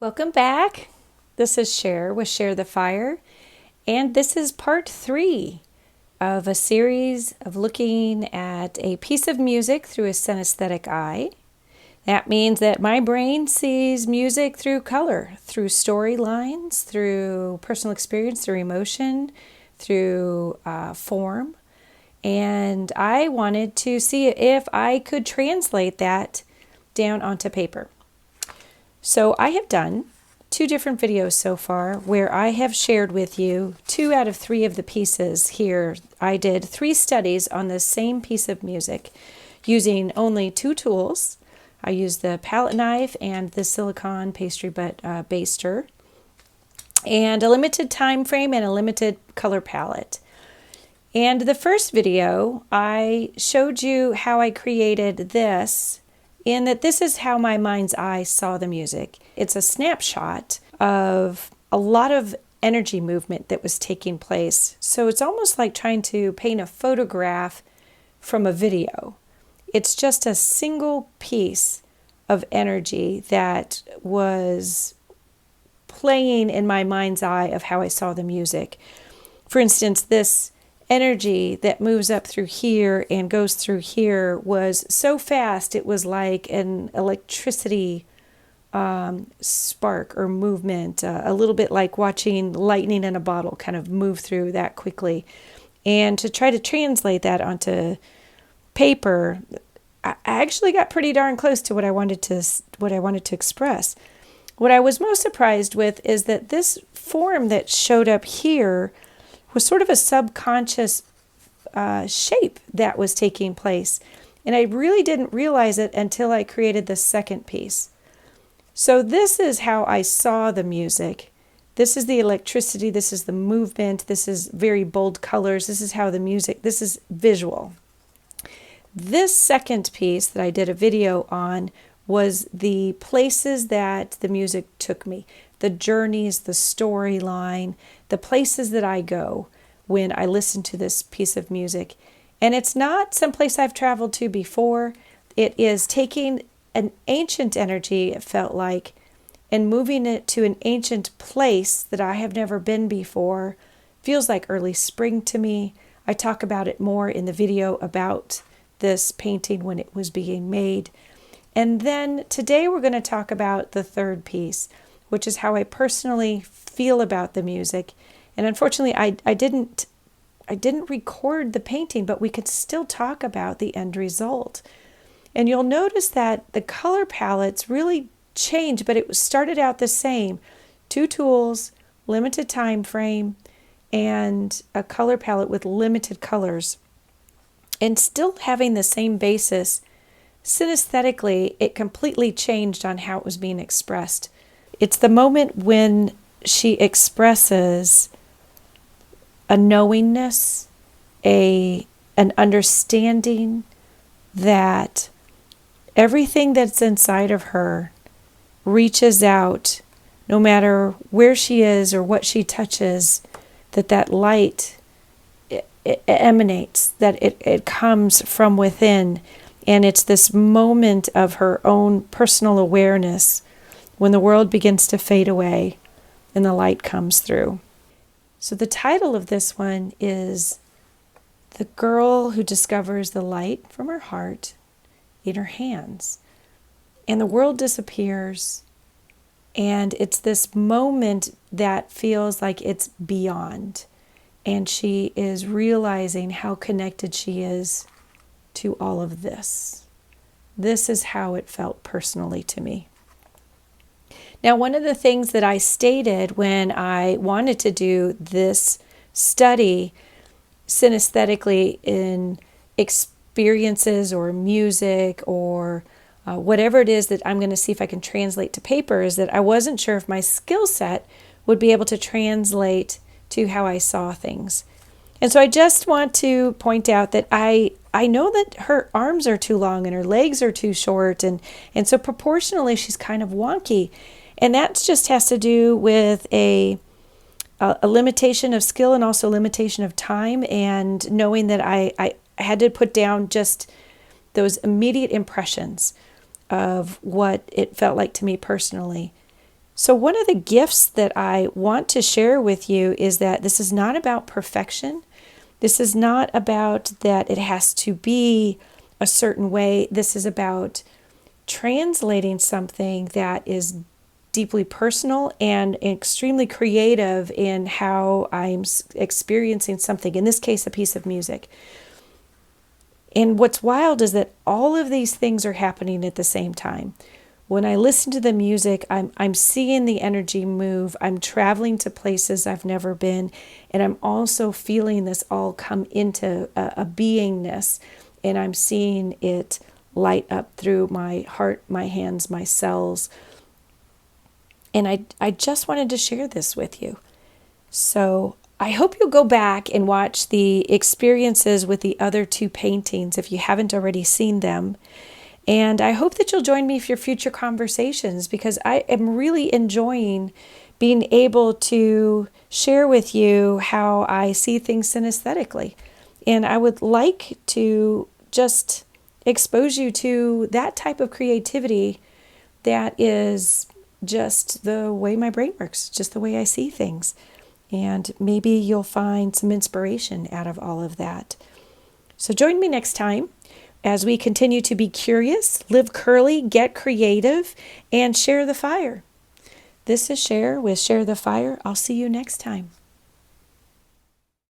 Welcome back. This is Cher with Cher the Fire, and this is part 3 of a series of looking at a piece of music through a synesthetic eye. That means that my brain sees music through color, through storylines, through personal experience, through emotion, through form. And I wanted to see if I could translate that down onto paper. So I have done 2 different videos so far where I have shared with you 2 out of 3 of the pieces here. I did 3 studies on the same piece of music using only 2 tools. I used the palette knife and the silicone pastry baster, and a limited time frame and a limited color palette. And the first video, I showed you how I created this, in that this is how my mind's eye saw the music. It's a snapshot of a lot of energy movement that was taking place. So it's almost like trying to paint a photograph from a video. It's just a single piece of energy that was playing in my mind's eye of how I saw the music. For instance, this energy that moves up through here and goes through here was so fast it was like an electricity spark or movement, a little bit like watching lightning in a bottle kind of move through that quickly. And to try to translate that onto paper, I actually got pretty darn close to what I wanted to express. What I was most surprised with is that this form that showed up here was sort of a subconscious shape that was taking place. And I really didn't realize it until I created the second piece. So this is how I saw the music. This is the electricity, this is the movement, this is very bold colors, this is how the music, this is visual. This second piece that I did a video on was the places that the music took me, the journeys, the storyline, the places that I go when I listen to this piece of music. And it's not someplace I've traveled to before. It is taking an ancient energy, it felt like, and moving it to an ancient place that I have never been before. Feels like early spring to me. I talk about it more in the video about this painting when it was being made. And then today we're going to talk about the third piece, which is how I personally feel about the music. And unfortunately, I didn't record the painting, but we could still talk about the end result. And you'll notice that the color palettes really changed, but it started out the same. 2 tools, limited time frame, and a color palette with limited colors. And still having the same basis, synesthetically, it completely changed on how it was being expressed. It's the moment when she expresses a knowingness, an understanding that everything that's inside of her reaches out, no matter where she is or what she touches, that light it emanates, that it comes from within. And it's this moment of her own personal awareness when the world begins to fade away and the light comes through. So the title of this one is The Girl Who Discovers the Light from Her Heart in Her Hands. And the world disappears, and it's this moment that feels like it's beyond. And she is realizing how connected she is to all of this. This is how it felt personally to me. Now, one of the things that I stated when I wanted to do this study synesthetically in experiences or music or whatever it is that I'm going to see if I can translate to paper is that I wasn't sure if my skill set would be able to translate to how I saw things. And so I just want to point out that I know that her arms are too long and her legs are too short, and so proportionally she's kind of wonky. And that just has to do with a limitation of skill and also limitation of time, and knowing that I had to put down just those immediate impressions of what it felt like to me personally. So, one of the gifts that I want to share with you is that this is not about perfection. This is not about that it has to be a certain way. This is about translating something that is deeply personal and extremely creative in how I'm experiencing something, in this case, a piece of music. And what's wild is that all of these things are happening at the same time. When I listen to the music, I'm seeing the energy move. I'm traveling to places I've never been. And I'm also feeling this all come into a beingness. And I'm seeing it light up through my heart, my hands, my cells. And I just wanted to share this with you. So I hope you'll go back and watch the experiences with the other two paintings if you haven't already seen them. And I hope that you'll join me for future conversations, because I am really enjoying being able to share with you how I see things synesthetically. And I would like to just expose you to that type of creativity that is just the way my brain works, just the way I see things. And maybe you'll find some inspiration out of all of that. So join me next time as we continue to be curious, live curly, get creative, and share the fire. This is Cher with Share the Fire. I'll see you next time.